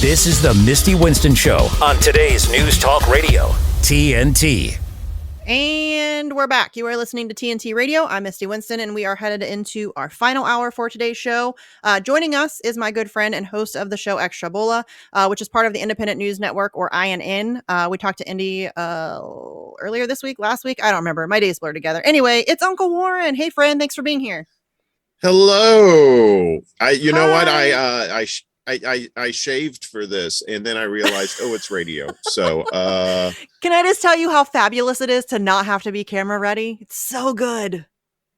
This is the Misty Winston Show on today's News Talk Radio, TNT. And we're back. You are listening to TNT Radio. I'm Misty Winston, and we are headed into our final hour for today's show. Joining us is my good friend and host of the show, Extra Bola, which is part of the Independent News Network, or INN. We talked to Indy earlier this week, last week. I don't remember. My days blur together. Anyway, it's Uncle Warren. Hey, friend. Thanks for being here. Hello. You know what? Hi. I shaved for this, and then I realized, it's radio. So, Can I just tell you how fabulous it is to not have to be camera ready? It's so good.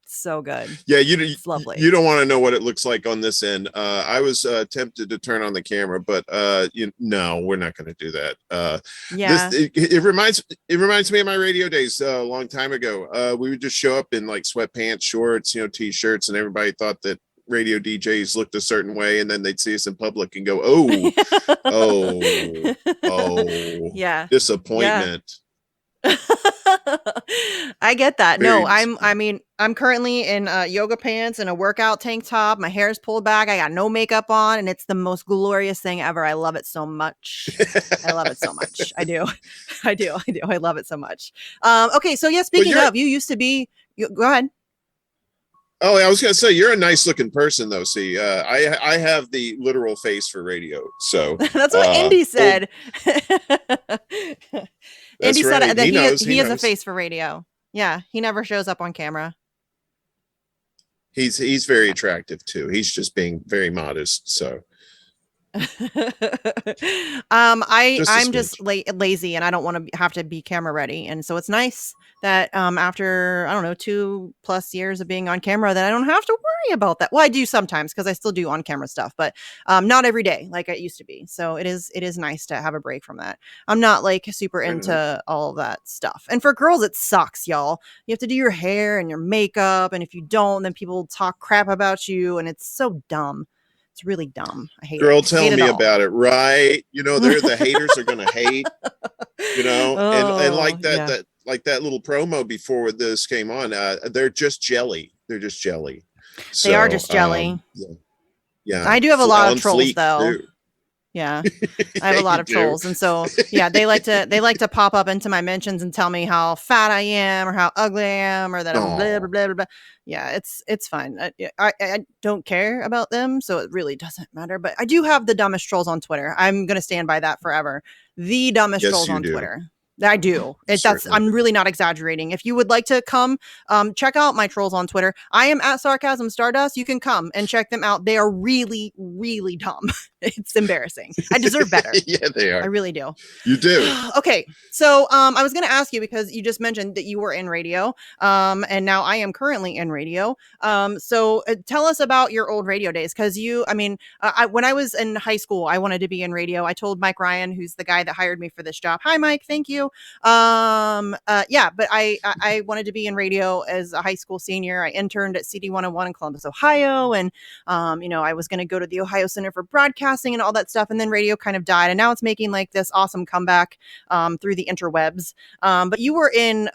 So good. Yeah, it's lovely. You don't want to know what it looks like on this end. I was tempted to turn on the camera, but no, we're not going to do that. Yeah, it reminds me of my radio days a long time ago. We would just show up in like sweatpants, shorts, t-shirts, and everybody thought that radio DJs looked a certain way, and then they'd see us in public and go, oh, yeah, disappointment. Yeah. I get that. No, I'm currently in yoga pants and a workout tank top. My hair's pulled back. I got no makeup on, and it's the most glorious thing ever. I love it so much. I love it so much. I do. I love it so much. Okay, so yeah, speaking of, you used to be. Go ahead. Oh, I was going to say, you're a nice looking person, though. See, I have the literal face for radio. So that's what Indy said. Indy said right. that he has a face for radio. Yeah, he never shows up on camera. He's very attractive, too. He's just being very modest. So. I'm just lazy, and I don't want to have to be camera ready, and so it's nice that after 2+ years of being on camera, that I don't have to worry about that. Well, I do sometimes because I still do on camera stuff, but not every day like it used to be. So it is nice to have a break from that. I'm not like super into all of that stuff, and for girls it sucks, y'all. You have to do your hair and your makeup, and if you don't, then people talk crap about you, and it's so dumb. It's really dumb. I hate it. Girl, tell me about it, right? They're the haters are going to hate, and like that, like that little promo before this came on, they're just jelly. They're just jelly. So, they are just jelly. Yeah. I do have a lot of trolls, though. Dude. Yeah, I have a lot of trolls, and so they like to pop up into my mentions and tell me how fat I am or how ugly I am or that I'm blah blah blah blah blah. Yeah, it's fine. I don't care about them, so it really doesn't matter. But I do have the dumbest trolls on Twitter. I'm gonna stand by that forever. The dumbest trolls on Twitter. I do. I'm really not exaggerating. If you would like to come, check out my trolls on Twitter. I am at Sarcasm Stardust. You can come and check them out. They are really, really dumb. It's embarrassing. I deserve better. Yeah, they are. I really do. You do. Okay. So I was going to ask you, because you just mentioned that you were in radio, and now I am currently in radio. So tell us about your old radio days, because when I was in high school, I wanted to be in radio. I told Mike Ryan, who's the guy that hired me for this job. Hi, Mike. Thank you. But I wanted to be in radio as a high school senior. I interned at CD 101 in Columbus, Ohio. And, I was going to go to the Ohio Center for Broadcasting and all that stuff. And then radio kind of died. And now it's making like this awesome comeback through the interwebs. But you were in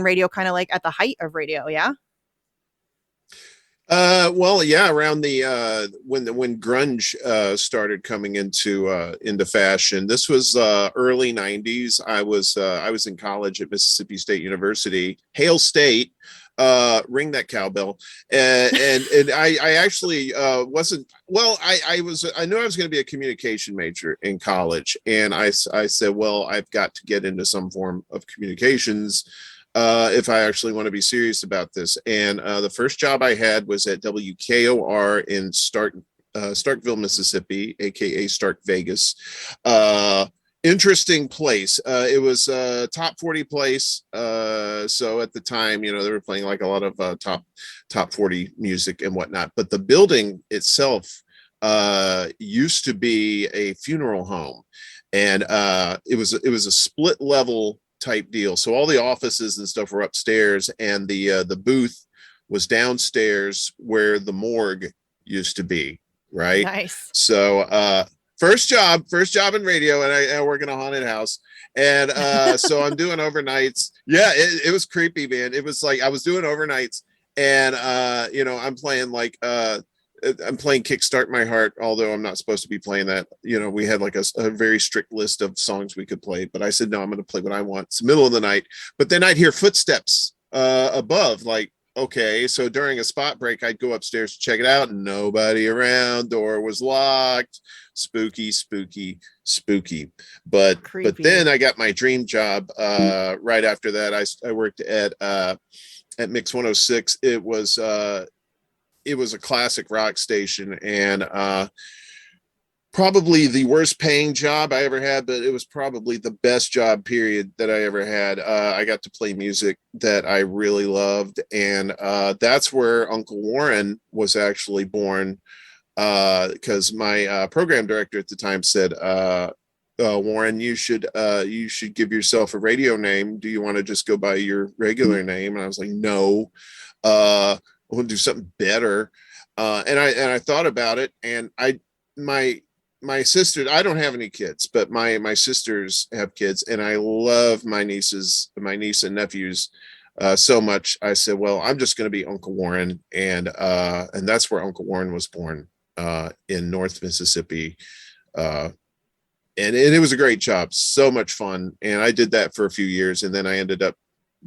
radio kind of like at the height of radio. Yeah. Around the when grunge started coming into fashion. This was early 90s. I was in college at Mississippi State University. Hail State. Ring that cowbell. And I actually wasn't, I knew I was going to be a communication major in college, and I said, well, I've got to get into some form of communications if I actually want to be serious about this. And the first job I had was at WKOR in Starkville, Mississippi, aka Stark Vegas. Interesting place. It was a top 40 place. So at the time, they were playing like a lot of top 40 music and whatnot. But the building itself used to be a funeral home, and it was a split level type deal. So all the offices and stuff were upstairs, and the booth was downstairs where the morgue used to be. Right. Nice. So first job in radio, and I work in a haunted house. And so I'm doing overnights. Yeah, it was creepy, man. It was like I was doing overnights, and I'm playing like I'm playing Kickstart My Heart, although I'm not supposed to be playing that. We had like a very strict list of songs we could play, but I said, no, I'm going to play what I want. It's the middle of the night, but then I'd hear footsteps above, like, okay. So during a spot break, I'd go upstairs to check it out, and nobody around, door was locked. Spooky, spooky, spooky. But then I got my dream job right after that. I worked at Mix 106. It was a classic rock station, and probably the worst paying job I ever had, but it was probably the best job period that I ever had. I got to play music that I really loved, and that's where Uncle Warren was actually born, because my program director at the time said, Warren, you should give yourself a radio name. Do you want to just go by your regular name? And I was like, no, I want to do something better. And I thought about it, and my sister, I don't have any kids, but my sisters have kids, and I love my niece and nephews so much. I said, well, I'm just going to be Uncle Warren, and that's where Uncle Warren was born, in North Mississippi. And it was a great job, so much fun, and I did that for a few years, and then I ended up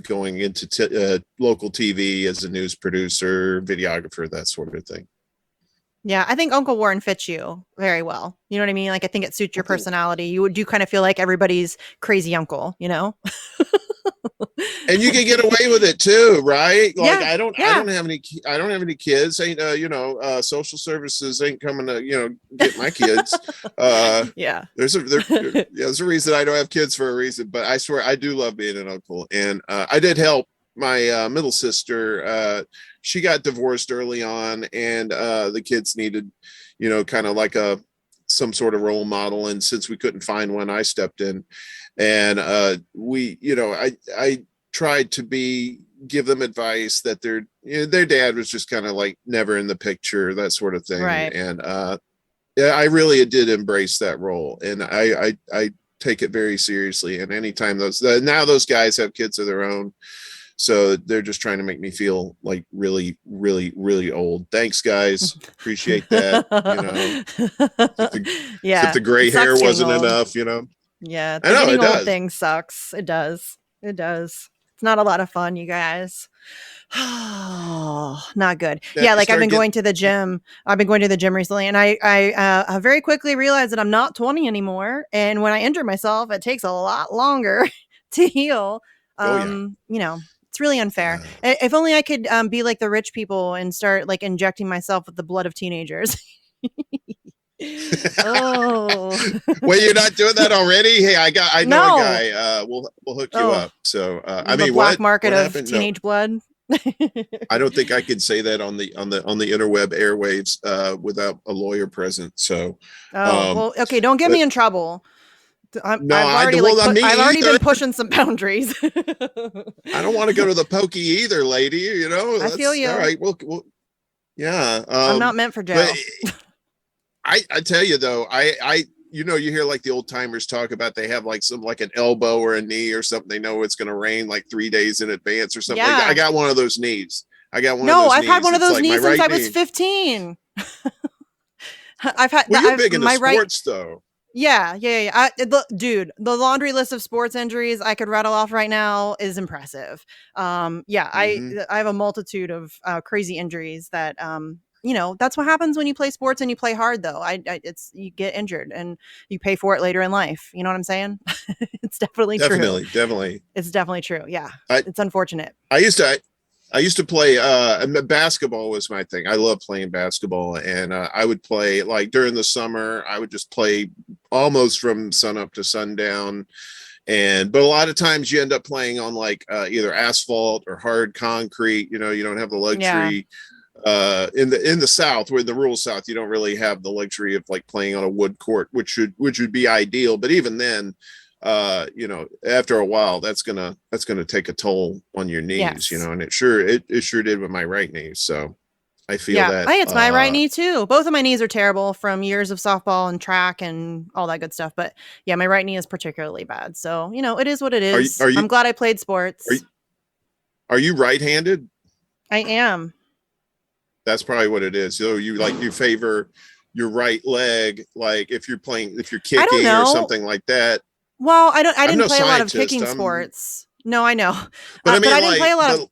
going into local TV as a news producer, videographer, that sort of thing. Yeah, I think Uncle Warren fits you very well. You know what I mean? Like, I think it suits your personality. You do kind of feel like everybody's crazy uncle, you know? And you can get away with it too, right? Like, yeah, I don't have any kids. Social services ain't coming to, get my kids. Yeah. There's a reason I don't have kids, for a reason, but I swear I do love being an uncle. And I did help my middle sister. She got divorced early on, and the kids needed, kind of like some sort of role model. And since we couldn't find one, I stepped in, and I tried to give them advice that their dad was just kind of like never in the picture, that sort of thing. Right. And I really did embrace that role, and I take it very seriously. And anytime now those guys have kids of their own, so they're just trying to make me feel like really, really, really old. Thanks, guys. Appreciate that. If the gray hair wasn't enough, Yeah, I know, getting it old does. thing sucks. It does. It's not a lot of fun, you guys. Not good. Yeah, like I've been going to the gym. I've been going to the gym recently, and I very quickly realized that I'm not 20 anymore. And when I injure myself, it takes a lot longer to heal. It's really unfair. If only I could be like the rich people and start like injecting myself with the blood of teenagers. Oh, well, you're not doing that already. Hey, I know a guy. We'll hook you up. So the black market of teenage blood. I don't think I could say that on the interweb airwaves without a lawyer present. So well, okay, don't get me in trouble. I've already been pushing some boundaries. I don't want to go to the pokey either, lady. I feel you. All right. Well, yeah. I'm not meant for jail. I tell you though, you hear like the old timers talk about, they have like an elbow or a knee or something. They know it's going to rain like 3 days in advance or something. Yeah. Like that. I got one of those knees. I've had one of those knees since I was 15. I've had. Well, you're big into sports though. Yeah. Dude, the laundry list of sports injuries I could rattle off right now is impressive. I have a multitude of crazy injuries that that's what happens when you play sports and you play hard, though. You get injured and you pay for it later in life. You know what I'm saying? It's definitely true. Definitely. It's definitely true. Yeah. It's unfortunate. I used to play basketball was my thing. I love playing basketball, and I would play like during the summer. I would just play almost from sun up to sundown. But a lot of times you end up playing on like either asphalt or hard concrete. You don't have the luxury. Yeah. In the South, where the rural South, you don't really have the luxury of like playing on a wood court, which would be ideal. But even then, after a while, that's gonna take a toll on your knees. Yes. And it sure did with my right knee. So I feel that. It's my right knee too. Both of my knees are terrible from years of softball and track and all that good stuff. But yeah, my right knee is particularly bad. So it is what it is. I'm glad I played sports. Are you right-handed? I am. That's probably what it is. So you favor your right leg, like if you're I don't kicking or know. something like that. Well, I I'm didn't no play a lot of scientist. kicking sports. No, I know. But I But mean, I didn't play a lot of.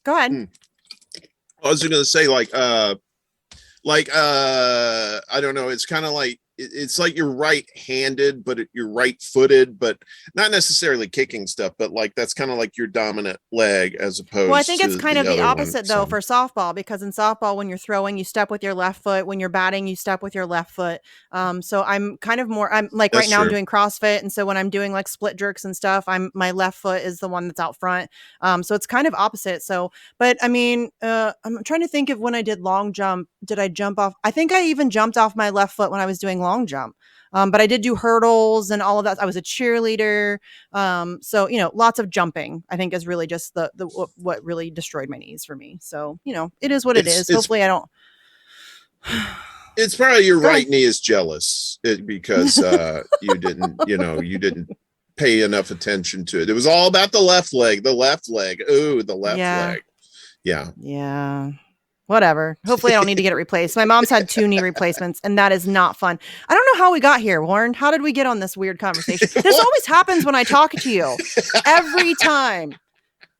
Go ahead. I was going to say I don't know. It's kind of like it's like you're right-handed, but you're right-footed, but not necessarily kicking stuff. But like that's kind of like your dominant leg as opposed. Well, I think to it's kind of the opposite one, though so. for softball, because in softball, when you're throwing, you step with your left foot. When you're batting, you step with your left foot. So I'm kind of more. I'm like That's right now I'm true. doing CrossFit, and so when I'm doing like split jerks and stuff, my left foot is the one that's out front. So it's kind of opposite. So, but I mean, I'm trying to think of when I did long jump. Did I jump off? I think I even jumped off my left foot when I was doing long jump. But I did do hurdles and all of that. I was a cheerleader. So, lots of jumping, I think, is really just what really destroyed my knees for me. So, it is what it is. Hopefully I don't. It's probably your Go right ahead. knee is jealous because you didn't pay enough attention to it. It was all about the left leg. Ooh, the left leg. Yeah. Yeah. Whatever. Hopefully I don't need to get it replaced. My mom's had 2 knee replacements, and that is not fun. I don't know how we got here, Warren. How did we get on this weird conversation? This always happens when I talk to you. Every time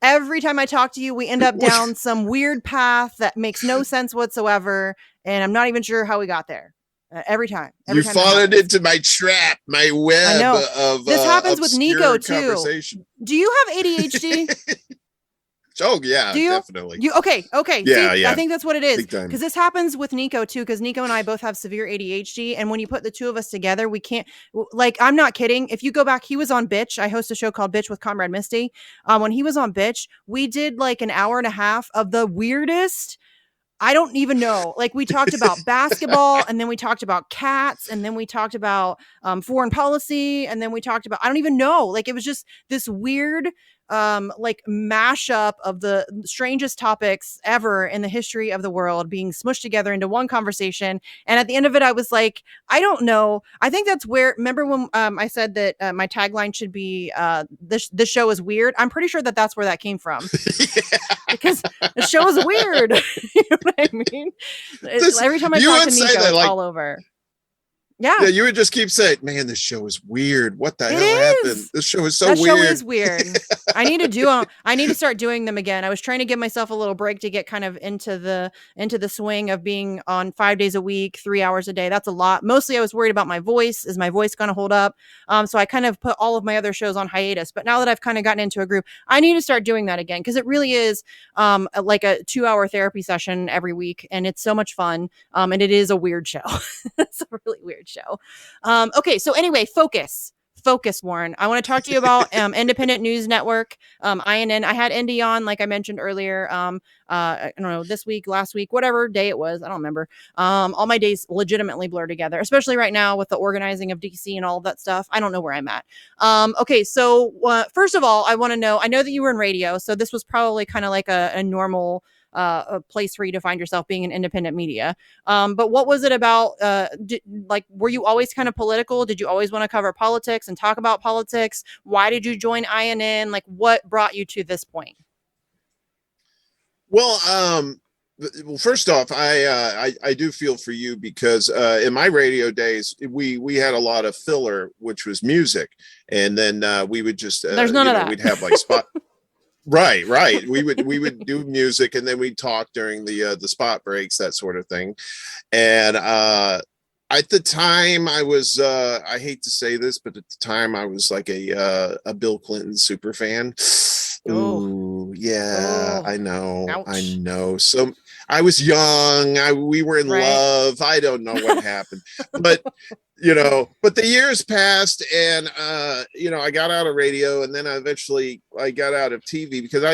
I talk to you, we end up down some weird path that makes no sense whatsoever, and I'm not even sure how we got there. Every time You followed into my trap, my web. I know. Of this happens with Nico too. Do you have ADHD? Oh yeah, do you? Definitely. Okay. Yeah, See, yeah. I think that's what it is. Because this happens with Nico too. Because Nico and I both have severe ADHD, and when you put the two of us together, we can't. Like, I'm not kidding. If you go back, he was on Bitch. I host a show called Bitch with Comrade Misty. When he was on Bitch, we did like an hour and a half of the weirdest. I don't even know. Like, we talked about basketball, and then we talked about cats, and then we talked about foreign policy, and then we talked about, I don't even know. Like, it was just this weird like mashup of the strangest topics ever in the history of the world being smushed together into one conversation. And at the end of it, I was like, I don't know. I think that's where, remember when I said that my tagline should be this show is weird? I'm pretty sure that's where that came from. Because the show is weird. You know what I mean? Every time I talk to Nico, it's all over. Yeah, you would just keep saying, man, this show is weird. What the hell happened? This show is so weird. That show is weird. I need to start doing them again. I was trying to give myself a little break to get kind of into the swing of being on 5 days a week, 3 hours a day. That's a lot. Mostly I was worried about my voice. Is my voice going to hold up? So I kind of put all of my other shows on hiatus. But now that I've kind of gotten into a groove, I need to start doing that again, because it really is like a 2-hour therapy session every week. And it's so much fun. And it is a weird show. It's a really weird show. Okay, so anyway, focus, Warren. I want to talk to you about Independent News Network, INN. I had Indy on, like I mentioned earlier. I don't know, this week, last week, whatever day it was, I don't remember. All my days legitimately blur together, especially right now with the organizing of DC and all of that stuff. I don't know where I'm at. Okay, so first of all, I want to know. I know that you were in radio, so this was probably kind of like a normal a place for you to find yourself being in independent media. But what was it about? Were you always kind of political? Did you always want to cover politics and talk about politics? Why did you join INN? Like, what brought you to this point? Well, first off, I do feel for you because in my radio days, we had a lot of filler, which was music, and then we would just there's none of that. We'd have like spot. Right. We would do music, and then we'd talk during the spot breaks, that sort of thing. And at the time, I was I hate to say this, but at the time, I was like a Bill Clinton super fan. Ooh, yeah, I know. Ouch. I know. So I was young. We were in love. I don't know what happened, but but the years passed, and I got out of radio, and then I got out of TV because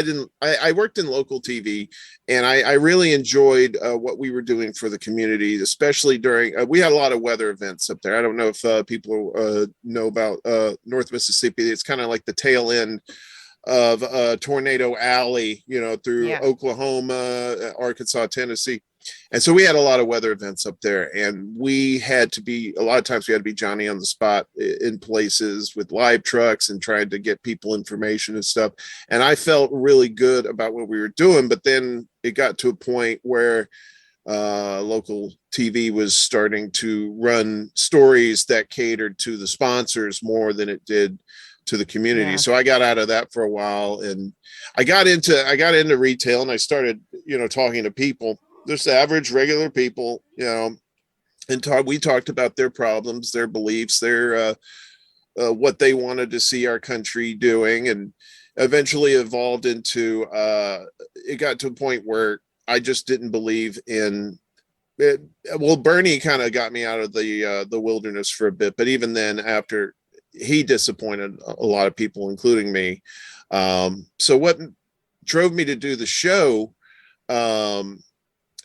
I worked in local TV, and I really enjoyed what we were doing for the community, especially during we had a lot of weather events up there. I don't know if people know about North Mississippi. It's kind of like the tail end of Tornado Alley, through Oklahoma, Arkansas, Tennessee. And so we had a lot of weather events up there, and a lot of times we had to be Johnny on the spot in places with live trucks and trying to get people information and stuff. And I felt really good about what we were doing, but then it got to a point where local TV was starting to run stories that catered to the sponsors more than it did to the community. Yeah. So I got out of that for a while, and I got into retail, and I started, talking to people, just average regular people, and we talked about their problems, their beliefs, their what they wanted to see our country doing, and eventually evolved into it got to a point where I just didn't believe in it. Well, Bernie kind of got me out of the wilderness for a bit, but even then, after, he disappointed a lot of people, including me. So what drove me to do the show, I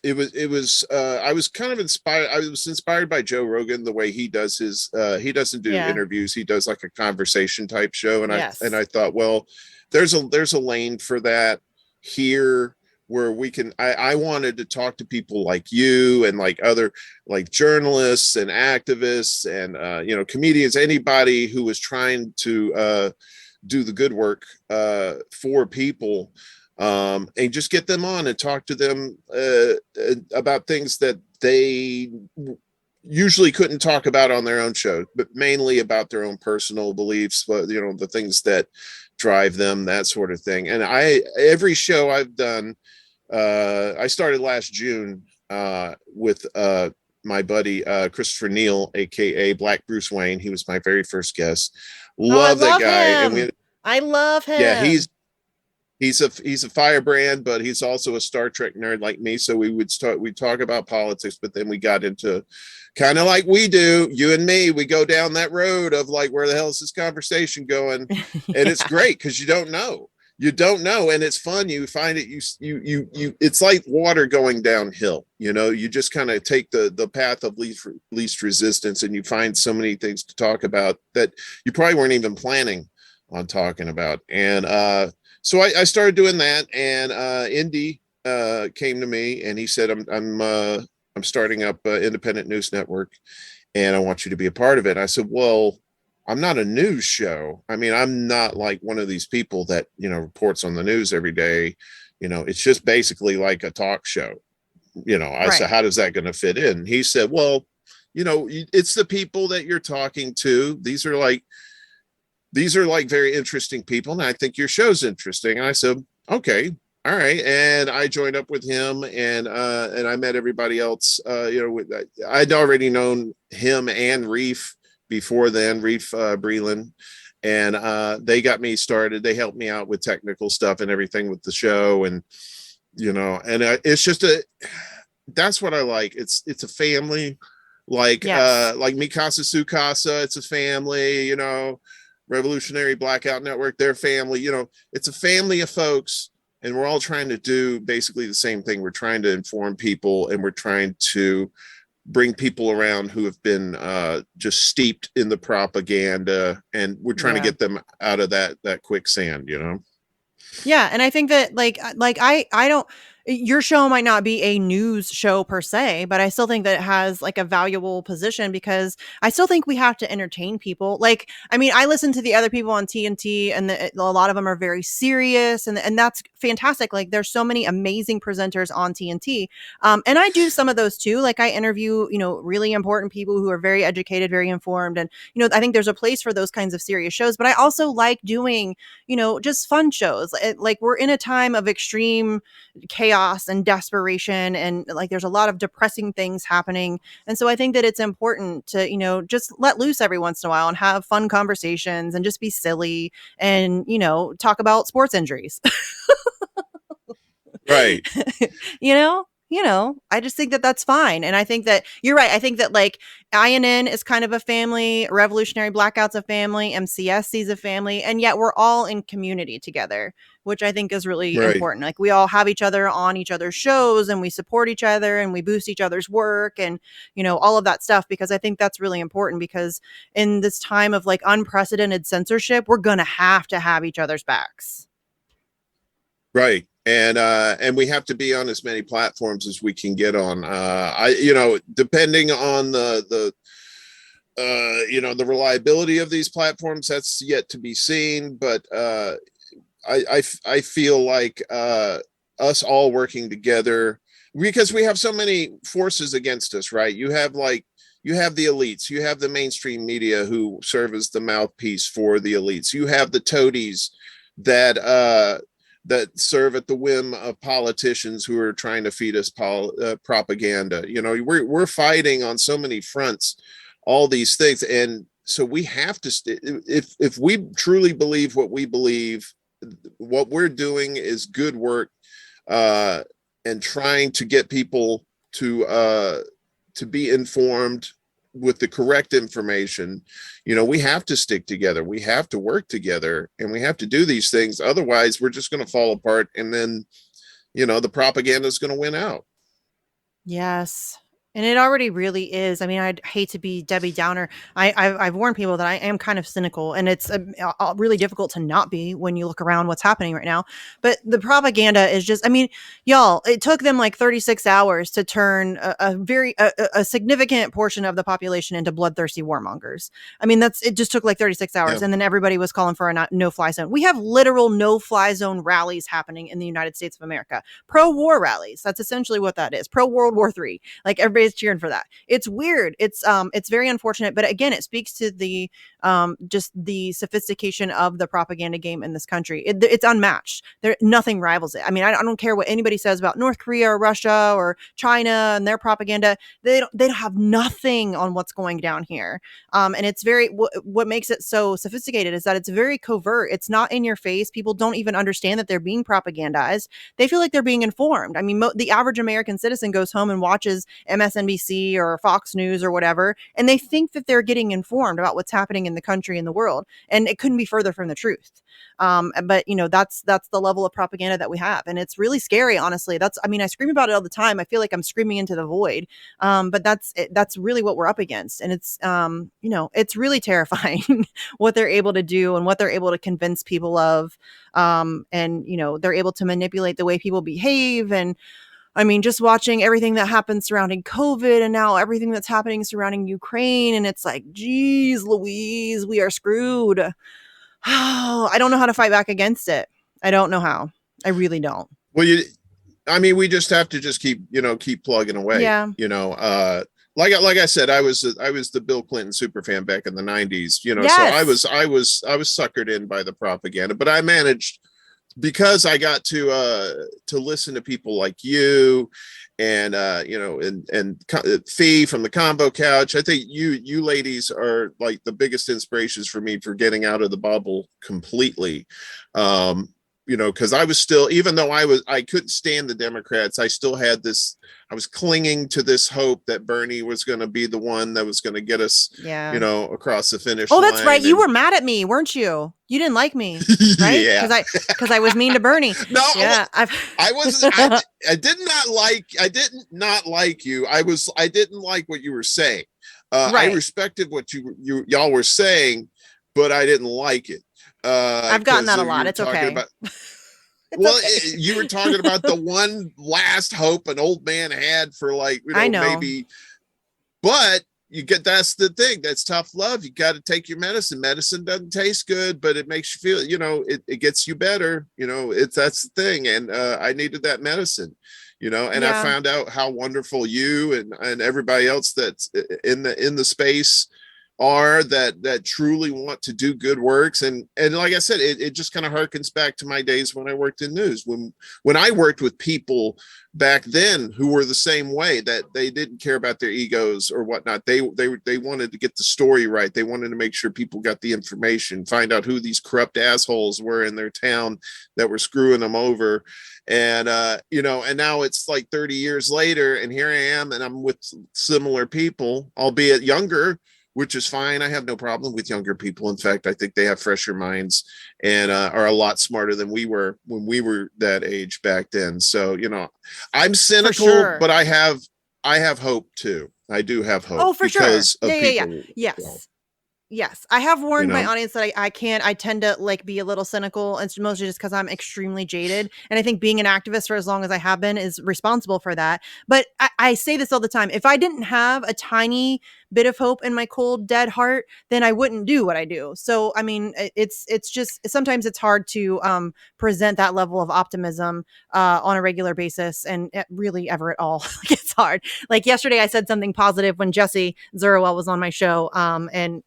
was kind of inspired. I was inspired by Joe Rogan, the way he does his, he doesn't do interviews. He does like a conversation type show. And I thought, well, there's a lane for that here, where we can, I wanted to talk to people like you and like other, like journalists and activists and, comedians, anybody who was trying to do the good work for people, and just get them on and talk to them about things that they usually couldn't talk about on their own show, but mainly about their own personal beliefs, the things that drive them, that sort of thing. And every show I've done, I started last June with my buddy Christopher Neal, aka Black Bruce Wayne. He was my very first guest. Love that guy. Him. And I love him. Yeah, he's a firebrand, but he's also a Star Trek nerd like me. So we'd talk about politics, but then we got into kind of like we do, you and me, we go down that road of like, where the hell is this conversation going? And it's great because you don't know, and it's fun. You find it, you it's like water going downhill. You just kind of take the path of least resistance, and you find so many things to talk about that you probably weren't even planning on talking about. And so I started doing that, and Indy came to me and he said, I'm starting up an independent news network, and I want you to be a part of it. And I said, well, I'm not a news show. I mean, I'm not like one of these people that, reports on the news every day. It's just basically like a talk show. I said, how does that going to fit in? He said, well, it's the people that you're talking to. These are like very interesting people, and I think your show's interesting. And I said, okay, all right. And I joined up with him, and I met everybody else. I'd already known him and Reef before then, Reef Breland, and they got me started. They helped me out with technical stuff and everything with the show, and it's just that's what I like. It's a family, like Mikasa Sukasa. It's a family, Revolutionary Blackout Network, their family, it's a family of folks, and we're all trying to do basically the same thing. We're trying to inform people, and we're trying to bring people around who have been just steeped in the propaganda, and we're trying to get them out of that quicksand, Yeah. And I think that I don't, your show might not be a news show per se, but I still think that it has like a valuable position, because I still think we have to entertain people. Like, I mean, I listen to the other people on TNT, and a lot of them are very serious, and that's fantastic. Like, there's so many amazing presenters on TNT. And I do some of those too. Like, I interview, really important people who are very educated, very informed. And, I think there's a place for those kinds of serious shows, but I also like doing, just fun shows. Like, we're in a time of extreme chaos and desperation, and like there's a lot of depressing things happening, and so I think that it's important to just let loose every once in a while and have fun conversations and just be silly and talk about sports injuries. Right. I just think that that's fine. And I think that you're right. I think that like INN is kind of a family, Revolutionary Blackout's a family, MCSC's a family, and yet we're all in community together, which I think is really important. Like, we all have each other on each other's shows, and we support each other, and we boost each other's work, and all of that stuff, because I think that's really important, because in this time of like unprecedented censorship, we're gonna have to have each other's backs. Right. and we have to be on as many platforms as we can get on. Depending on the the reliability of these platforms, that's yet to be seen. But I feel like us all working together, because we have so many forces against us, right? You have the elites, you have the mainstream media who serve as the mouthpiece for the elites. You have the toadies that serve at the whim of politicians who are trying to feed us propaganda. We're fighting on so many fronts, all these things. And so we have to, if we truly believe what we believe, what we're doing is good work, and trying to get people to be informed with the correct information. We have to stick together. We have to work together, and we have to do these things. Otherwise, we're just going to fall apart, and then, the propaganda is going to win out. Yes. And it already really is. I mean, I'd hate to be Debbie Downer. I've warned people that I am kind of cynical, and it's really difficult to not be when you look around what's happening right now. But the propaganda is just, I mean, y'all, it took them like 36 hours to turn a significant portion of the population into bloodthirsty warmongers. I mean, it just took like 36 hours. Yeah. And then everybody was calling for a no-fly zone. We have literal no-fly zone rallies happening in the United States of America. Pro-war rallies. That's essentially what that is. Pro-World War III. Like, everybody's cheering for that. It's weird. It's very unfortunate, but again, it speaks to the just the sophistication of the propaganda game in this country. It's unmatched. Nothing rivals it. I mean, I don't care what anybody says about North Korea or Russia or China and their propaganda. They don't have nothing on what's going down here. And it's what makes it so sophisticated is that it's very covert. It's not in your face. People don't even understand that they're being propagandized. They feel like they're being informed. I mean, the average American citizen goes home and watches MSNBC or Fox News or whatever, and they think that they're getting informed about what's happening in the country and the world. And it couldn't be further from the truth. But that's the level of propaganda that we have. And it's really scary, honestly. I scream about it all the time. I feel like I'm screaming into the void. But that's really what we're up against. And it's, it's really terrifying what they're able to do and what they're able to convince people of. And they're able to manipulate the way people behave. And I mean, just watching everything that happened surrounding COVID and now everything that's happening surrounding Ukraine. And it's like, geez, Louise, we are screwed. Oh, I don't know how to fight back against it. I don't know how. I really don't. Well, we just have to keep plugging away. Yeah. Like I said, I was the Bill Clinton super fan back in the 90s, Yes. So I was suckered in by the propaganda, but I managed, because I got to listen to people like you and Fee from the Combo Couch. I think you ladies are like the biggest inspirations for me for getting out of the bubble completely. Because I was still, even though I couldn't stand the Democrats, I still had I was clinging to this hope that Bernie was going to be the one that was going to get us, across the finish line. Oh, that's right. You were mad at me, weren't you? You didn't like me, right? Yeah. Because I was mean to Bernie. No, yeah. I wasn't. I did not like you. I didn't like what you were saying. Right. I respected what y'all were saying, but I didn't like it. I've gotten that a lot. It's okay. You were talking about the one last hope an old man had for I know. maybe, but that's the thing. That's tough love. You got to take your medicine. Medicine doesn't taste good, but it makes you feel, it gets you better. That's the thing. And I needed that medicine, and I found out how wonderful you and everybody else that's in the space are that truly want to do good works. And like I said, it just kind of harkens back to my days when I worked in news, when I worked with people back then who were the same way, that they didn't care about their egos or whatnot. They wanted to get the story right. They wanted to make sure people got the information, find out who these corrupt assholes were in their town that were screwing them over. And, and now it's like 30 years later, and here I am, and I'm with similar people, albeit younger, which is fine. I have no problem with younger people. In fact, I think they have fresher minds and are a lot smarter than we were when we were that age back then. So, I'm cynical, sure. but I have hope too. I do have hope. Oh, for because sure. of Yeah. people. Yes. Yes, I have you warned my know? audience that I tend to like be a little cynical. It's mostly just because I'm extremely jaded. And I think being an activist for as long as I have been is responsible for that. But I say this all the time. If I didn't have a tiny bit of hope in my cold, dead heart, then I wouldn't do what I do. So, I mean, it's just sometimes it's hard to present that level of optimism on a regular basis and really ever at all. Like, it's hard. Like yesterday, I said something positive when Jesse Zerwell was on my show, and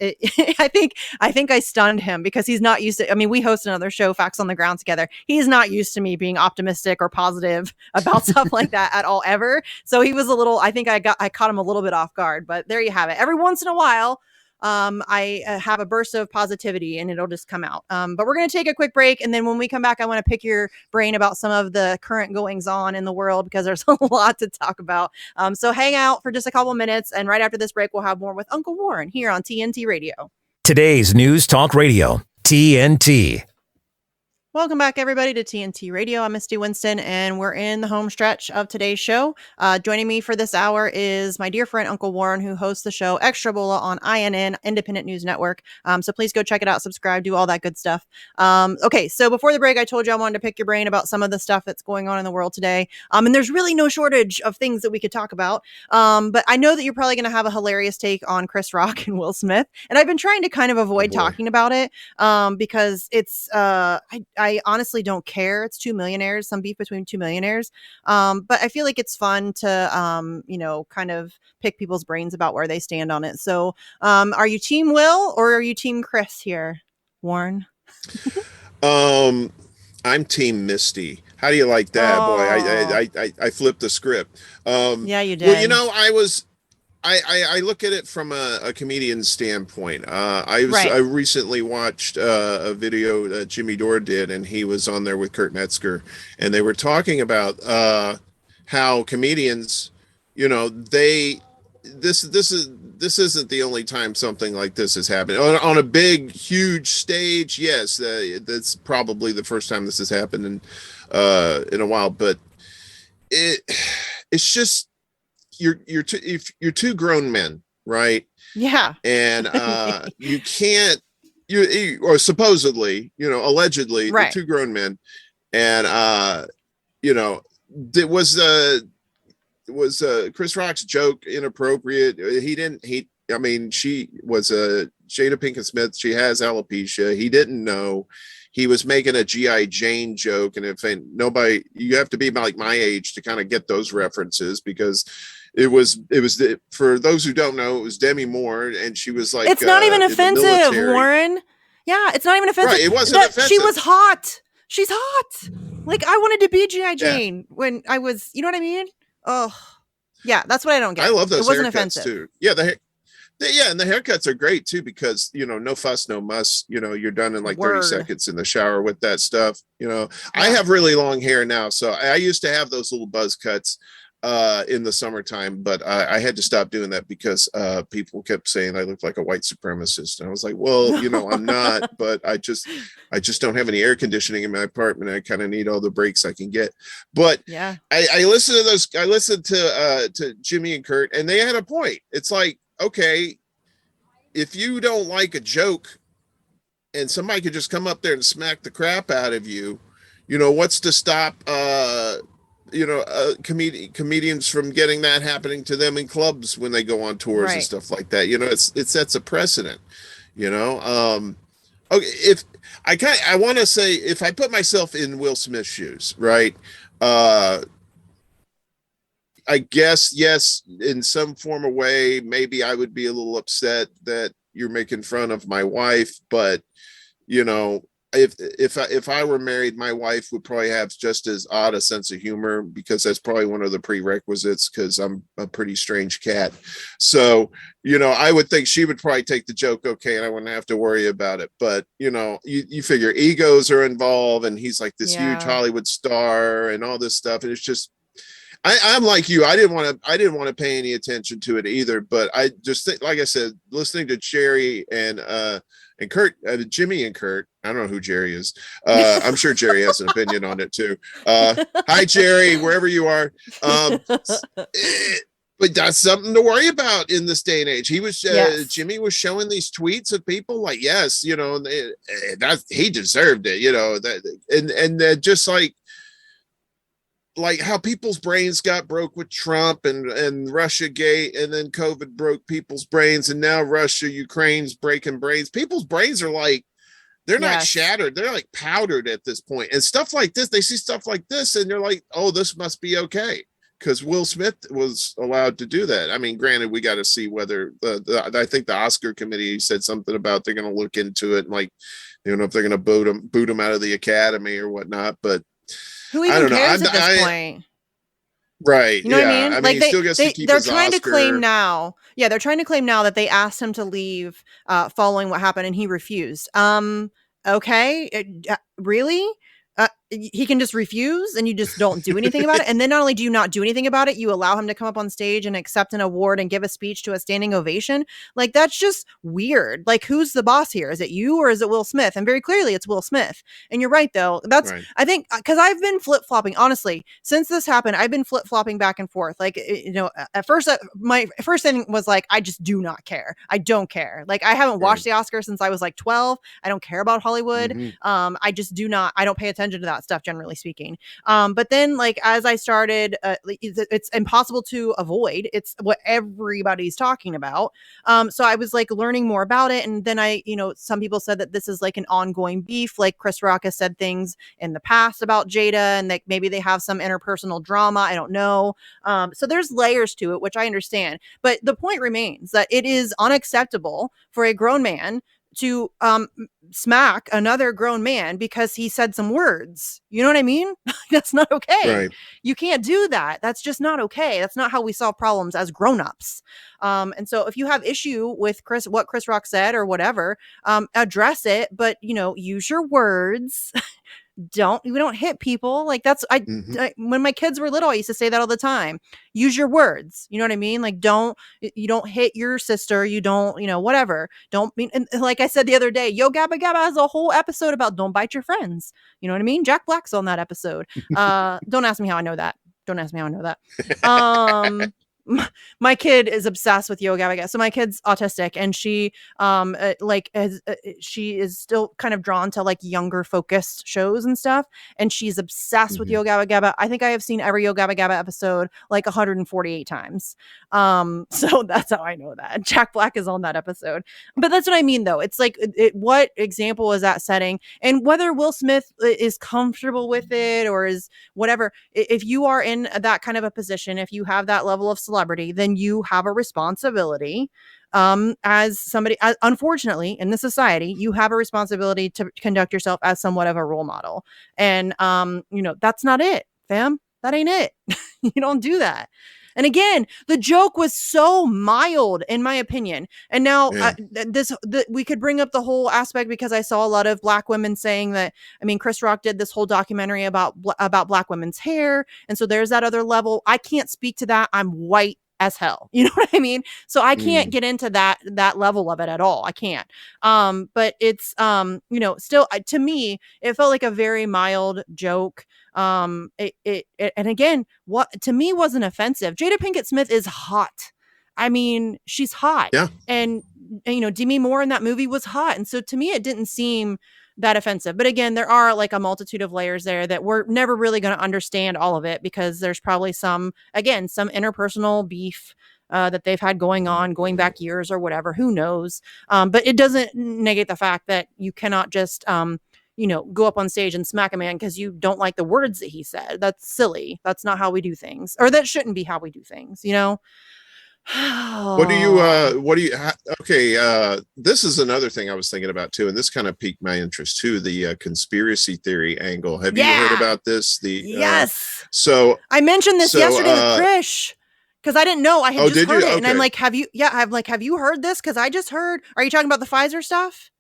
I think I stunned him because he's not used to. I mean, we host another show, Facts on the Ground, together. He's not used to me being optimistic or positive about stuff like that at all ever. So he was a little. I think I caught him a little bit off guard. But there you have it. Every once in a while, I have a burst of positivity and it'll just come out. But we're going to take a quick break. And then when we come back, I want to pick your brain about some of the current goings on in the world because there's a lot to talk about. So hang out for just a couple minutes. And right after this break, we'll have more with Uncle Warren here on TNT Radio. Today's News Talk Radio, TNT. Welcome back, everybody, to TNT Radio. I'm Misty Winston, and we're in the home stretch of today's show. Joining me for this hour is my dear friend, Uncle Warren, who hosts the show Extra Bola on INN, Independent News Network. So please go check it out, subscribe, do all that good stuff. Okay, so before the break, I told you I wanted to pick your brain about some of the stuff that's going on in the world today. And there's really no shortage of things that we could talk about. But I know that you're probably going to have a hilarious take on Chris Rock and Will Smith. And I've been trying to kind of avoid talking about it because it's... I honestly don't care. It's two millionaires, some beef between two millionaires. But I feel like it's fun to, kind of pick people's brains about where they stand on it. So are you team Will or are you team Chris here, Warren? I'm team Misty. How do you like that, boy? I flipped the script. Yeah, you did. Well, I look at it from a comedian standpoint. I recently watched a video that Jimmy Dore did, and he was on there with Kurt Metzger, and they were talking about how comedians, this isn't the only time something like this has happened on a big, huge stage. Yes, that's probably the first time this has happened in a while, but it's just. If you're two grown men, right? Yeah. And you can't, or supposedly, allegedly, right. Two grown men, and was Chris Rock's joke inappropriate? She was Jada Pinkett Smith. She has alopecia. He didn't know. He was making a G.I. Jane joke, and nobody, you have to be like my age to kind of get those references because. It was for those who don't know, it was Demi Moore, and she was like, it's not even offensive, Warren. Yeah, it's not even offensive. Right, it wasn't offensive. She was hot. She's hot. Like, I wanted to be G.I. Jane when I was, you know what I mean? Oh, yeah, that's what I don't get. I love those. It wasn't haircuts offensive too. Yeah, and the haircuts are great too because no fuss, no muss. You're done in like 30 seconds in the shower with that stuff. Yeah. I have really long hair now, so I used to have those little buzz cuts. In the summertime, but I had to stop doing that because people kept saying I looked like a white supremacist, and I was like, well, I'm not, but I just don't have any air conditioning in my apartment. I kind of need all the breaks I can get. But yeah, I listened to those. I listened to Jimmy and Kurt, and they had a point. It's like, okay, if you don't like a joke, and somebody could just come up there and smack the crap out of you, what's to stop? Comedians from getting that happening to them in clubs when they go on tours and stuff like that. It sets a precedent. Okay, if I want to say, if I put myself in Will Smith's shoes, right? I guess yes, in some form or way, maybe I would be a little upset that you're making fun of my wife, but if I were married, my wife would probably have just as odd a sense of humor because that's probably one of the prerequisites because I'm a pretty strange cat. So, I would think she would probably take the joke okay, and I wouldn't have to worry about it. But, you figure egos are involved, and he's like this huge Hollywood star and all this stuff. And it's just, I'm like you. I didn't want to pay any attention to it either. But I just think, like I said, listening to Jerry and Kurt, Jimmy and Kurt. I don't know who Jerry is. I'm sure Jerry has an opinion on it too. Hi, Jerry, wherever you are. But that's something to worry about in this day and age. He was Yes. Jimmy was showing these tweets of people like, yes, you know, that he deserved it, you know, that and just like how people's brains got broke with Trump and Russia Gate, and then COVID broke people's brains, and now Russia, Ukraine's breaking brains. People's brains are like, they're not Yes. shattered, they're like powdered at this point. And stuff like this, they see stuff like this and they're like, oh, this must be okay. Because Will Smith was allowed to do that. I mean, granted, we got to see whether I think the Oscar committee said something about they're going to look into it, and like, you know, if they're going to boot him out of the academy or whatnot. But who even cares at this point? Right. You know what I mean? Like he still gets to keep they're his trying Oscar. to claim now. Yeah, they're trying to claim now that they asked him to leave following what happened and he refused. Okay. Really? He can just refuse and you just don't do anything about it. And then not only do you not do anything about it, you allow him to come up on stage and accept an award and give a speech to a standing ovation. Like, that's just weird. Like, who's the boss here? Is it you or is it Will Smith? And very clearly it's Will Smith. And you're right, though. That's, right. I think, because I've been flip-flopping, honestly, since this happened, I've been flip-flopping back and forth. Like, you know, at first, my first thing was like, I just do not care. I don't care. Like, I haven't watched the Oscars since I was like 12. I don't care about Hollywood. Mm-hmm. I just do not, I don't pay attention to that stuff, generally speaking. But then, like, as I started, it's impossible to avoid. It's what everybody's talking about. So I was like learning more about it. And then some people said that this is like an ongoing beef. Like, Chris Rock has said things in the past about Jada and that maybe they have some interpersonal drama. I don't know. So there's layers to it, which I understand. But the point remains that it is unacceptable for a grown man to smack another grown man because he said some words. You know what I mean? That's not okay. Right. You can't do that. That's just not okay. That's not how we solve problems as grown-ups. And so if you have issue with what Chris Rock said or whatever, address it, but, you know, use your words. We don't hit people. Like, that's I when my kids were little, I used to say that all the time. Use your words. You know what I mean? Like, you don't hit your sister. You don't, whatever. Don't mean, and like I said the other day, Yo Gabba Gabba has a whole episode about don't bite your friends. You know what I mean? Jack Black's on that episode. Don't ask me how I know that. Don't ask me how I know that. My kid is obsessed with Yo Gabba Gabba. So my kid's autistic, and she she is still kind of drawn to like younger focused shows and stuff, and she's obsessed with Yo Gabba Gabba. I think I have seen every Yo Gabba Gabba episode like 148 times. So that's how I know that Jack Black is on that episode. But that's what I mean, though. It's like, what example is that setting? And whether Will Smith is comfortable with it or is whatever, if you are in that kind of a position, if you have that level of celebrity, then you have a responsibility as somebody, unfortunately, in the society, you have a responsibility to conduct yourself as somewhat of a role model. And, that's not it, fam. That ain't it. You don't do that. And again, the joke was so mild, in my opinion. And now we could bring up the whole aspect, because I saw a lot of Black women saying that, I mean, Chris Rock did this whole documentary about Black women's hair. And so there's that other level. I can't speak to that. I'm white as hell. You know what I mean? So I can't get into that level of it at all. I can't. But it's, still, to me, it felt like a very mild joke. And again, what to me wasn't offensive. Jada Pinkett Smith is hot. I mean, she's hot. Yeah. And Demi Moore in that movie was hot. And so to me, it didn't seem that offensive. But again, there are like a multitude of layers there that we're never really going to understand all of it, because there's probably some interpersonal beef that they've had going back years or whatever. Who knows? But it doesn't negate the fact that you cannot just go up on stage and smack a man because you don't like the words that he said. That's silly. That's not how we do things, or that shouldn't be how we do things, this is another thing I was thinking about too, and this kind of piqued my interest too, the conspiracy theory angle. Have you heard about this? Yes. So I mentioned this yesterday with Krish, because I didn't know. I had just heard it. Okay. And I'm like, have you heard this? Because I just heard. Are you talking about the Pfizer stuff?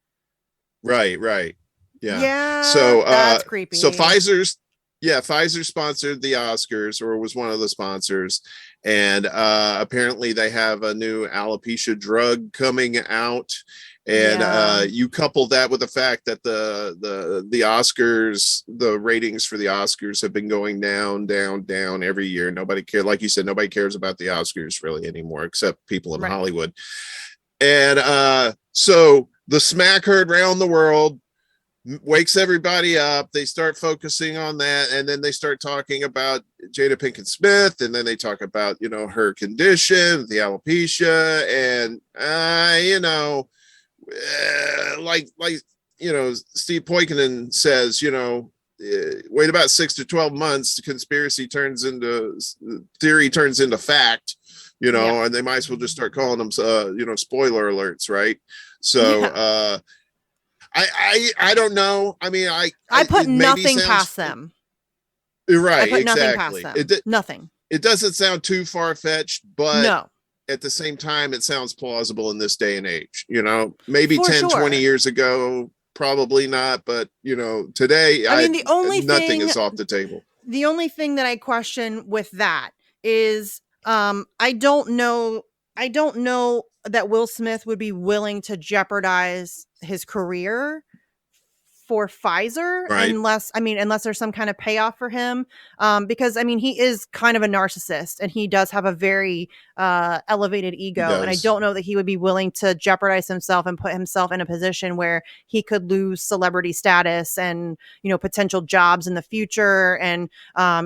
Right. Yeah. Yeah. So that's creepy. So Pfizer sponsored the Oscars, or was one of the sponsors. And apparently they have a new alopecia drug coming out. And Yeah. you couple that with the fact that the Oscars, the ratings for the Oscars have been going down, down, down every year. Nobody cares, like you said, nobody cares about the Oscars really anymore, except people in Right. Hollywood. And so the smack heard around the world, wakes everybody up. They start focusing on that, and then they start talking about Jada Pinkett Smith, and then they talk about, you know, her condition, the alopecia, and you know, like you know, Steve Poikonen says, you know, wait about 6 to 12 months, the conspiracy turns into theory, turns into fact, you know, Yeah. and they might as well just start calling them, you know, spoiler alerts, right? So, Yeah. I don't know. I mean, I put it maybe nothing sounds past them. I right, put nothing past exactly. them. Nothing. It doesn't sound too far fetched, but No, at the same time, it sounds plausible in this day and age. You know, maybe for 10, 20 sure. years ago, probably not, but you know, today, I mean, nothing is off the table. the only thing that I question with that is, I don't know that Will Smith would be willing to jeopardize his career for Pfizer Right. unless there's some kind of payoff for him. Because I mean, he is kind of a narcissist and he does have a very elevated He ego. And I does. don't know that he would be willing to jeopardize himself and put himself in a position where he could lose celebrity status and, you know, potential jobs in the future. And,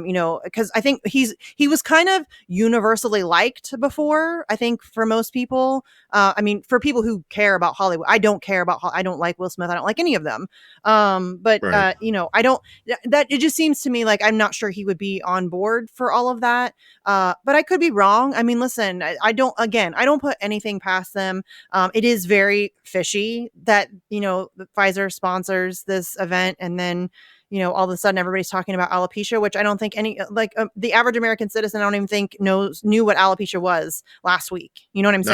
you know, because I think he was kind of universally liked before, I think, for most people. I mean, for people who care about Hollywood, I don't care about, I don't like Will Smith. I don't like any of them. But Right. you know, I don't, that it just seems to me like I'm not sure he would be on board for all of that. But I could be wrong. I mean, listen, I don't put anything past them. It is very fishy that, you know, Pfizer sponsors this event and then, you know, all of a sudden everybody's talking about alopecia, which I don't think the average American citizen, I don't even think knew what alopecia was last week. You know what I'm No.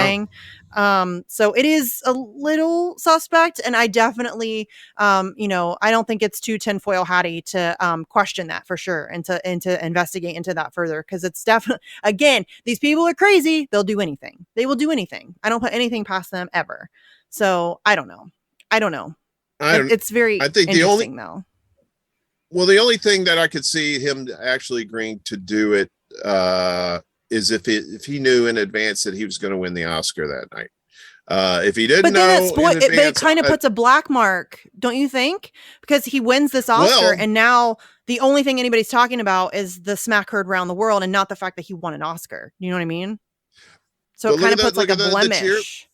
saying? So it is a little suspect, and I definitely, you know, I don't think it's too tinfoil hatty to question that for sure and to investigate into that further, because it's definitely, again, these people are crazy. They'll do anything. They will do anything. I don't put anything past them ever. So I don't know. I don't, It's very I think interesting though. the only thing that I could see him actually agreeing to do it is if he knew in advance that he was going to win the Oscar that night. If he didn't But then know in but it advance, kind of puts a black mark, don't you think? Because he wins this Oscar, well, and now the only thing anybody's talking about is the smack heard around the world, and not the fact that he won an Oscar. You know what I mean? So but it kind of puts like a blemish.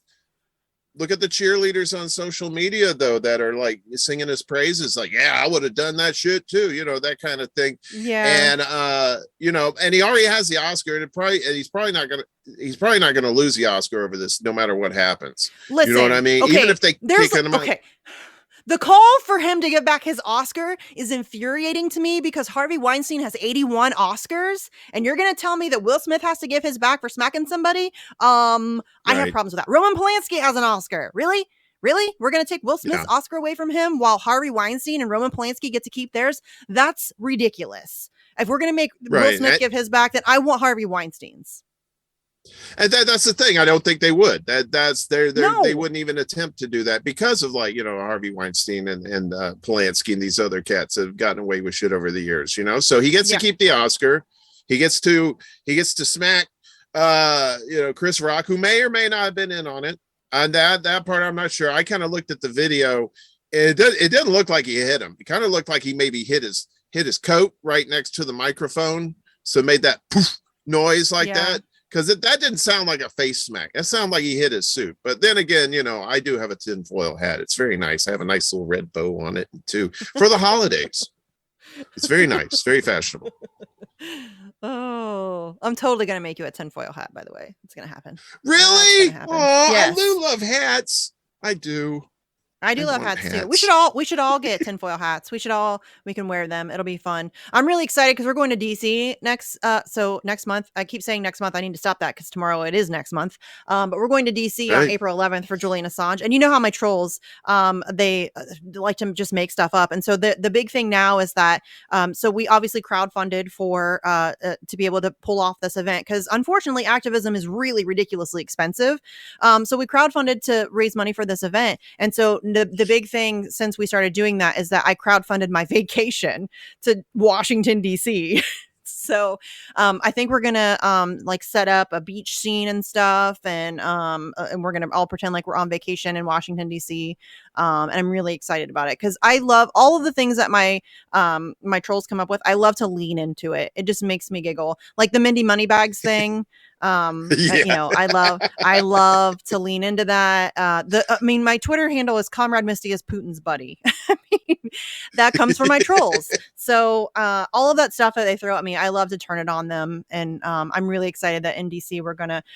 look at the cheerleaders on social media though that are like singing his praises, like, yeah, I would have done that shit too, you know, that kind of thing. Yeah. And you know, and he already has the Oscar, and he's probably not gonna lose the Oscar over this, no matter what happens. Listen, You know what I mean? okay, Even if they kick him out. okay. The call for him to get back his Oscar is infuriating to me because Harvey Weinstein has 81 Oscars, and you're going to tell me that Will Smith has to give his back for smacking somebody? I have Right. problems with that. Roman Polanski has an Oscar. Really? Really? We're going to take Will Smith's Yeah. Oscar away from him while Harvey Weinstein and Roman Polanski get to keep theirs? That's ridiculous. If we're going to make Will Right. Smith give his back, then I want Harvey Weinstein's. And that's the thing. I don't think they would. They No. wouldn't even attempt to do that because of, like, you know, Harvey Weinstein and Polanski and these other cats have gotten away with shit over the years. You know, so he gets to keep the Oscar. He gets to smack, you know, Chris Rock, who may or may not have been in on it. And that part, I'm not sure. I kind of looked at the video. It didn't look like he hit him. It kind of looked like he maybe hit his coat right next to the microphone, so it made that poof noise like that. Because that didn't sound like a face smack. That sounded like he hit his suit. But then again, you know, I do have a tinfoil hat. It's very nice. I have a nice little red bow on it too for the holidays. It's very nice, very fashionable. Oh, I'm totally going to make you a tinfoil hat, by the way. It's going to happen. Really? Happen. Oh, Yes. I do love hats. I do. I do I love want hats too. hats. We should all get tinfoil hats. We can wear them. It'll be fun. I'm really excited because we're going to DC next month. I keep saying next month. I need to stop that because tomorrow it is next month. But we're going to DC on Right. April 11th for Julian Assange. And you know how my trolls, they like to just make stuff up. And so the big thing now is that, so we obviously crowdfunded for, to be able to pull off this event because unfortunately activism is really ridiculously expensive. So we crowdfunded to raise money for this event. And so the big thing since we started doing that is that I crowdfunded my vacation to Washington, D.C. So I think we're gonna like set up a beach scene and stuff, and we're gonna all pretend like we're on vacation in Washington D.C. And I'm really excited about it because I love all of the things that my trolls come up with. I love to lean into it. It just makes me giggle, like the Mindy Moneybags thing. You know, I love to lean into that. I mean, my Twitter handle is Comrade Misty is Putin's buddy. I mean, that comes from my trolls. So all of that stuff that they throw at me, I love to turn it on them. And I'm really excited that in DC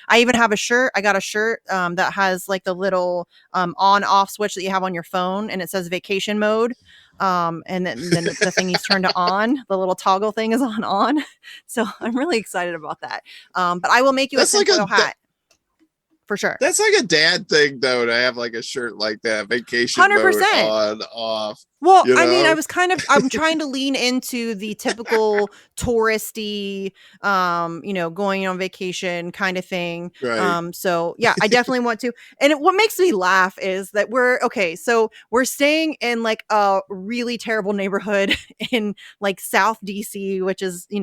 I even have a shirt. I got a shirt that has like the little on off switch that you have on your phone, and it says vacation mode. And then the thing is turned to on, the little toggle thing is on. So I'm really excited about that. But I will make you a tinfoil hat. For sure. That's like a dad thing, though, to have like a shirt like that. Vacation 100%. mode on, off. Well, you know? I mean, I'm trying to lean into the typical touristy, going on vacation kind of thing. Right. So yeah, I definitely want to. And what makes me laugh is that so we're staying in like a really terrible neighborhood in like South DC, which is, we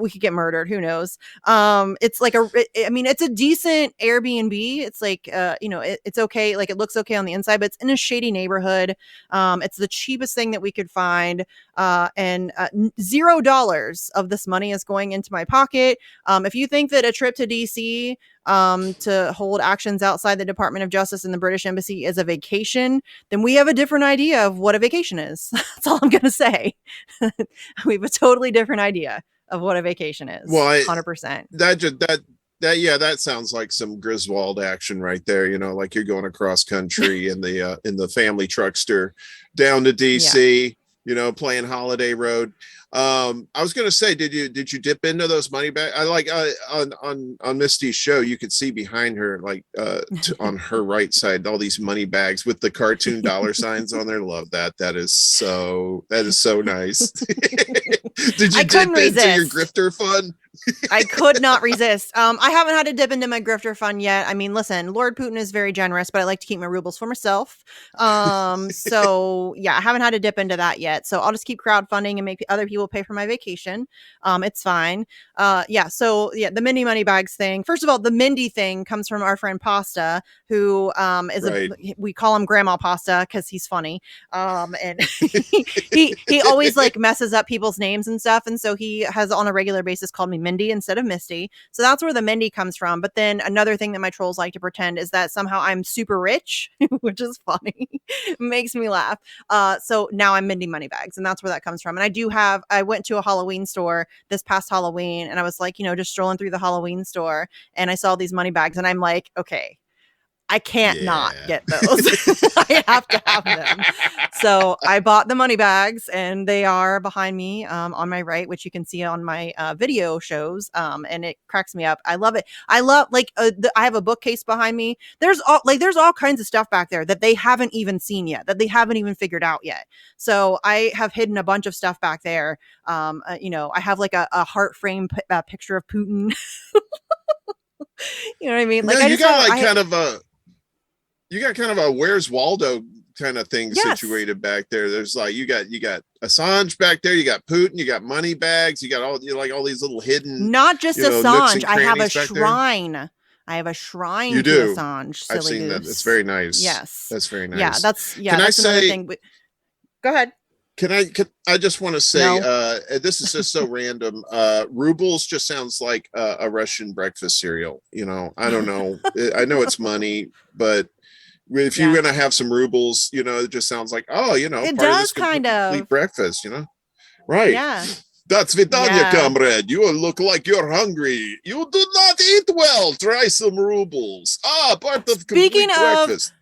could get murdered. Who knows? It's like it's a decent Airbnb. It's like, it's okay. Like it looks okay on the inside, but it's in a shady neighborhood. It's the cheapest thing that we could find. And $0 of this money is going into my pocket. If you think that a trip to DC to hold actions outside the Department of Justice and the British Embassy is a vacation, then we have a different idea of what a vacation is. That's all I'm going to say. We have a totally different idea of what a vacation is. Well, 100%. That sounds like some Griswold action right there. Like you're going across country in the family truckster down to DC, playing Holiday Road. I was going to say, did you dip into those money bags? I like on Misty's show, you could see behind her, like on her right side, all these money bags with the cartoon dollar signs on there. Love that. That is so nice. Did you dip into your grifter fund? I could not resist. I haven't had to dip into my grifter fund yet. I mean, listen, Lord Putin is very generous, but I like to keep my rubles for myself. So yeah, I haven't had to dip into that yet. So I'll just keep crowdfunding and make other people pay for my vacation. It's fine. So the Mindy Moneybags thing. First of all, the Mindy thing comes from our friend Pasta, who is we call him Grandma Pasta because he's funny. And he always like messes up people's names and stuff. And so he has on a regular basis called me Mindy instead of Misty. So that's where the Mindy comes from. But then another thing that my trolls like to pretend is that somehow I'm super rich, which is funny. Makes me laugh. So now I'm Mindy Moneybags, and that's where that comes from. And I went to a Halloween store this past Halloween, and I was like, just strolling through the Halloween store, and I saw these money bags, and I'm like, okay, I can't not get those. I have to have them. So I bought the money bags, and they are behind me on my right, which you can see on my video shows. And it cracks me up. I love it. I love I have a bookcase behind me. There's all kinds of stuff back there that they haven't even seen yet, that they haven't even figured out yet. So I have hidden a bunch of stuff back there. I have like a heart frame picture of Putin. You know what I mean? Like you got kind of a Where's Waldo kind of thing situated back there. There's like you got Assange back there, you got Putin, you got money bags, you got all these little hidden. Not just Assange. I have a shrine. There. I have a shrine to Assange. I've seen that. It's very nice. Yes, that's very nice. Yeah, that's another thing. Go ahead. I just want to say, this is just so random. Rubles just sounds like a Russian breakfast cereal. I don't know. I know it's money, but if you're going to have some rubles, it just sounds like, it part does of this kind of breakfast, Right. Yeah. That's Vitania, comrade. You look like you're hungry. You do not eat well. Try some rubles. Part of complete breakfast.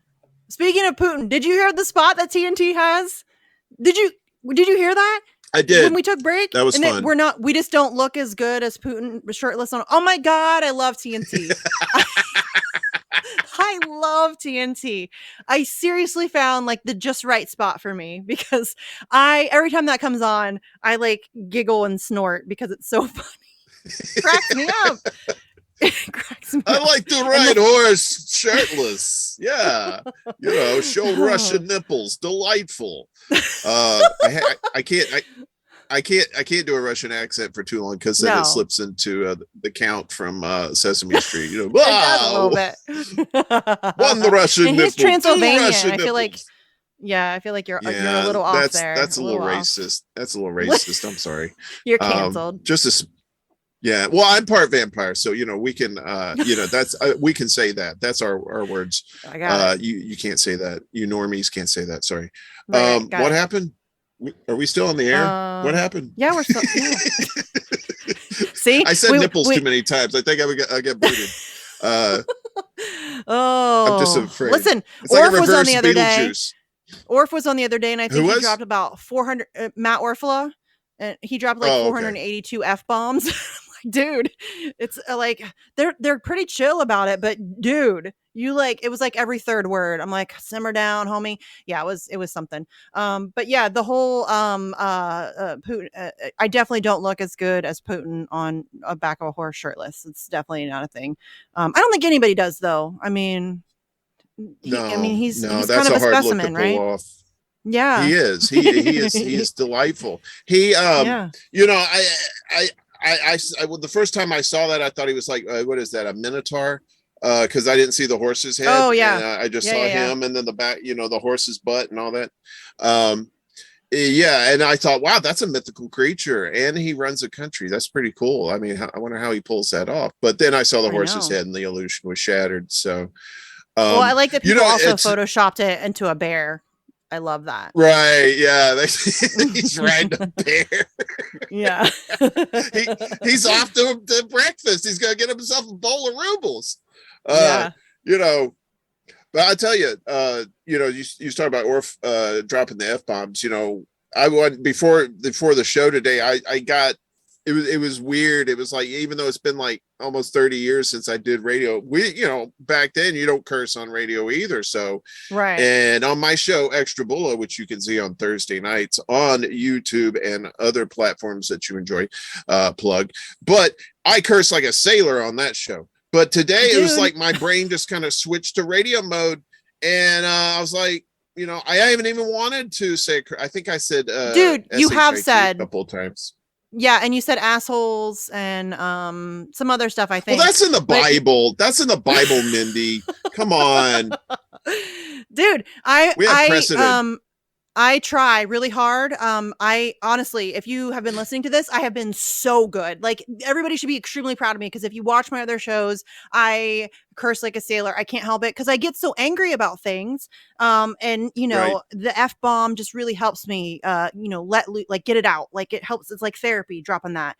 Speaking of Putin, did you hear the spot that TNT has? Did you hear that? I did. When we took break, that was fun. We just don't look as good as Putin shirtless on. Oh my God, I love TNT. I love TNT. I seriously found like the just right spot for me because every time that comes on, I like giggle and snort because it's so funny. It cracks me up. It cracks me I up. like to ride horse shirtless. Yeah. Show Russian nipples. Delightful. I can't do a Russian accent for too long because then it slips into the Count from Sesame Street. It does a little bit. One the Russian and nipples. He's Transylvanian. Russian I feel like you're a little off there. That's a little racist. That's a little racist. I'm sorry. You're canceled. Yeah. Well, I'm part vampire, so we can that's we can say that. That's our words. I got it. You can't say that. You normies can't say that. Sorry. Right, what happened? Are we still on the air? What happened? Yeah, we're still. Yeah. See, I said nipples too many times. I think I get booted. I'm just afraid. Listen, Orf was on the other day. Orf was on the other day, and I think he dropped about 400. Matt Orfala, and he dropped like 482 F-bombs. Dude, it's like they're pretty chill about it, but dude, it was like every third word. I'm like, simmer down, homie. Yeah, it was something. But yeah, the whole Putin, I definitely don't look as good as Putin on a back of a horse shirtless. It's definitely not a thing. I don't think anybody does though. I mean, he's kind of a specimen, right? Off. Yeah, he is. He is delightful. He the first time I saw that, I thought he was like, what is that, a minotaur? Because I didn't see the horse's head. Oh yeah, and, I just saw him, and then the back, the horse's butt and all that. And I thought, wow, that's a mythical creature, and he runs a country. That's pretty cool. I mean, I wonder how he pulls that off. But then I saw the horse's head, and the illusion was shattered. So, well, I like that people also photoshopped it into a bear. I love that. Right. Yeah. He's riding a bear. Yeah. He's off to breakfast. He's going to get himself a bowl of rubles. Yeah. But I tell you, you talk about Orf dropping the F-bombs. I went before the show today. I got it was weird. It was like, even though it's been like almost 30 years since I did radio, back then you don't curse on radio either. So, right. And on my show, Extra Bulla, which you can see on Thursday nights on YouTube and other platforms that you enjoy, plug. But I curse like a sailor on that show. But today it was like my brain just kind of switched to radio mode. And I was like, I haven't even wanted to say, I think I said, dude, you have said a couple of times. Yeah, and you said assholes and some other stuff, I think. Well, that's in the Bible. That's in the Bible, Mindy. Come on. Dude, we have precedent. I try really hard. I honestly, if you have been listening to this, I have been so good. Like, everybody should be extremely proud of me, because if you watch my other shows, I curse like a sailor. I can't help it because I get so angry about things. And the F-bomb just really helps me, get it out. Like, it helps. It's like therapy, dropping that.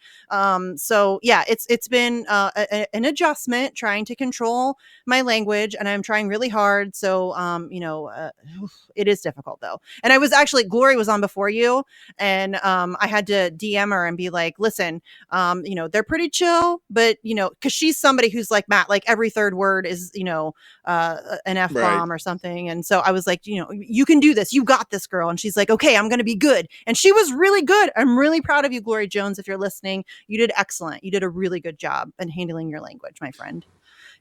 So yeah, it's been an adjustment trying to control my language, and I'm trying really hard. So, it is difficult though. And I was actually, Glory was on before you, and I had to DM her and be like, listen, they're pretty chill, but because she's somebody who's like Matt, like every third word is an F-bomb or something. And so I was like, you can do this, you got this, girl. And she's like, okay, I'm gonna be good. And she was really good. I'm really proud of you, Glory Jones. If you're listening, you did excellent. You did a really good job in handling your language, my friend.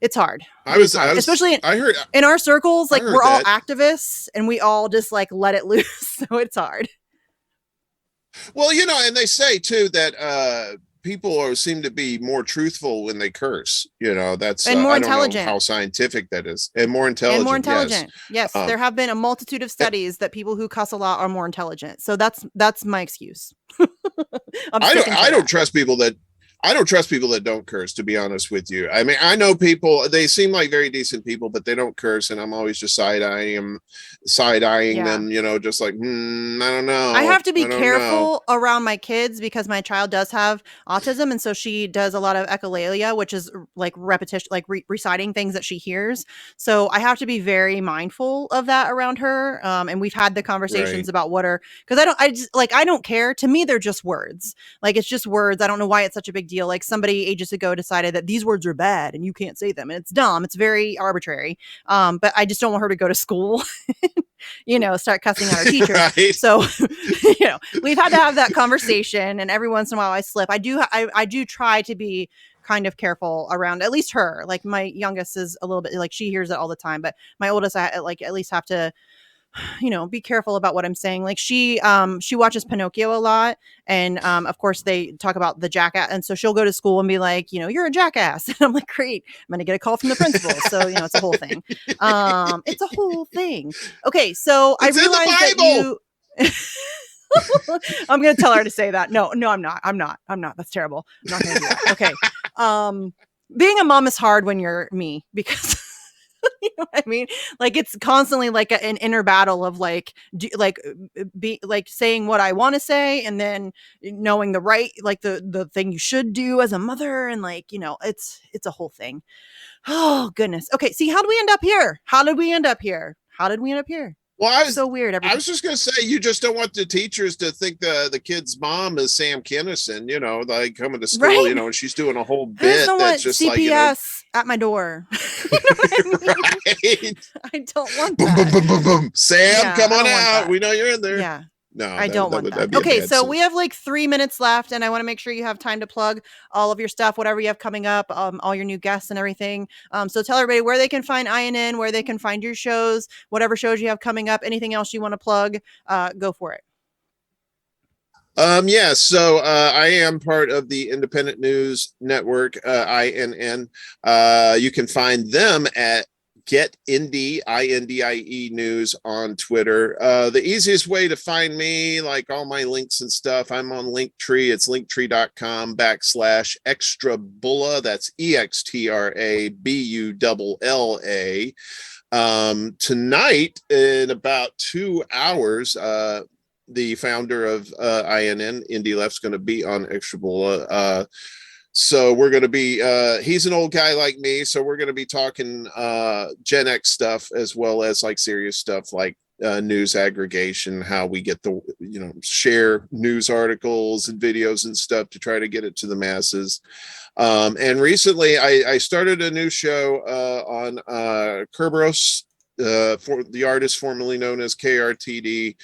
It's hard. Especially in our circles, like we're all activists and we all just like let it loose. So it's hard. Well, and they say too that people seem to be more truthful when they curse. That's and more I don't intelligent. know how scientific that is, and more intelligent. Yes, there have been a multitude of studies that people who cuss a lot are more intelligent. So that's my excuse. I don't trust people that. I don't trust people that don't curse, to be honest with you. I mean, I know people, they seem like very decent people, but they don't curse. And I'm always just side-eyeing them, just like, I don't know. I have to be careful around my kids because my child does have autism. And so she does a lot of echolalia, which is like repetition, like reciting things that she hears. So I have to be very mindful of that around her. And we've had the conversations about because I don't care. To me, they're just words. Like, it's just words. I don't know why it's such a big deal. Like, somebody ages ago decided that these words are bad and you can't say them. And it's dumb. It's very arbitrary. But I just don't want her to go to school, start cussing out our teachers. Right. So, we've had to have that conversation. And every once in a while I slip. I do try to be kind of careful around at least her. Like, my youngest is a little bit like, she hears it all the time, but my oldest, I at least have to, be careful about what I'm saying. Like, she watches Pinocchio a lot. And, of course they talk about the jackass. And so she'll go to school and be like, you're a jackass. And I'm like, great. I'm going to get a call from the principal. So, it's a whole thing. It's a whole thing. Okay. So I realized that you, I'm going to tell her to say that. No, I'm not. That's terrible. I'm not going to do that. Okay. Being a mom is hard when you're me because you know what I mean? Like, it's constantly like an inner battle of be saying what I want to say and then knowing the right, like the thing you should do as a mother. And it's a whole thing. Oh goodness. Okay. See, how did we end up here? Well, so weird. I was just going to say, you just don't want the teachers to think the kid's mom is Sam Kinison, like coming to school, right? And she's doing a whole bit that's just CPS at my door. You know what I mean? Right. I don't want boom, that. boom, boom, boom, boom. Sam, come on out. We know you're in there. Yeah. No, I don't want that. Okay, so we have like 3 minutes left, and I want to make sure you have time to plug all of your stuff, whatever you have coming up, all your new guests and everything. So tell everybody where they can find INN, where they can find your shows, whatever shows you have coming up, anything else you want to plug, go for it. So I am part of the Independent News Network, INN. You can find them at Get Indie, INDIE News on Twitter. The easiest way to find me, like all my links and stuff, I'm on Linktree. It's linktree.com/extrabulla. That's EXTRABULLA. Tonight, in about 2 hours, the founder of INN, Indy Left's going to be on Extra Bulla. So we're going to be, he's an old guy like me. So we're going to be talking Gen X stuff as well as like serious stuff like news aggregation, how we get share news articles and videos and stuff to try to get it to the masses. And recently I started a new show on Kerberos, for the artist formerly known as KRTD.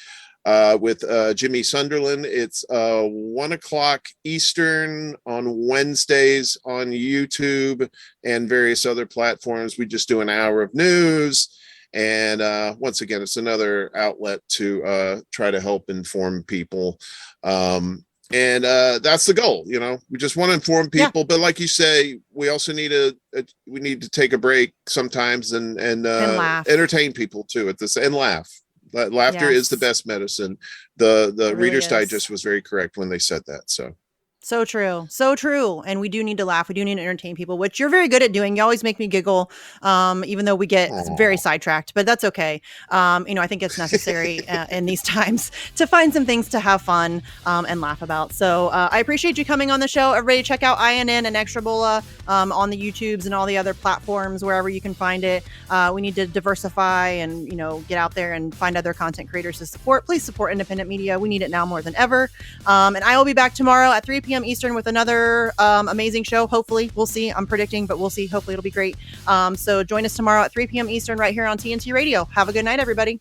With Jimmy Sunderland. It's 1 o'clock Eastern on Wednesdays on YouTube and various other platforms. We just do an hour of news. And once again, it's another outlet to try to help inform people. And that's the goal. We just want to inform people. Yeah. But like you say, we also need we need to take a break sometimes and entertain people too and laugh. Laughter is the best medicine. The really Reader's Digest was very correct when they said that. So true. And we do need to laugh. We do need to entertain people, which you're very good at doing. You always make me giggle, even though we get very sidetracked, but that's okay. I think it's necessary in these times to find some things to have fun and laugh about. So I appreciate you coming on the show. Everybody check out INN and Extra Bulla on the YouTubes and all the other platforms, wherever you can find it. We need to diversify and, get out there and find other content creators to support. Please support independent media. We need it now more than ever. And I will be back tomorrow at 3 p.m. Eastern with another amazing show. Hopefully, we'll see. I'm predicting, but we'll see. Hopefully, it'll be great. So join us tomorrow at 3 p.m. Eastern right here on TNT Radio. Have a good night, everybody.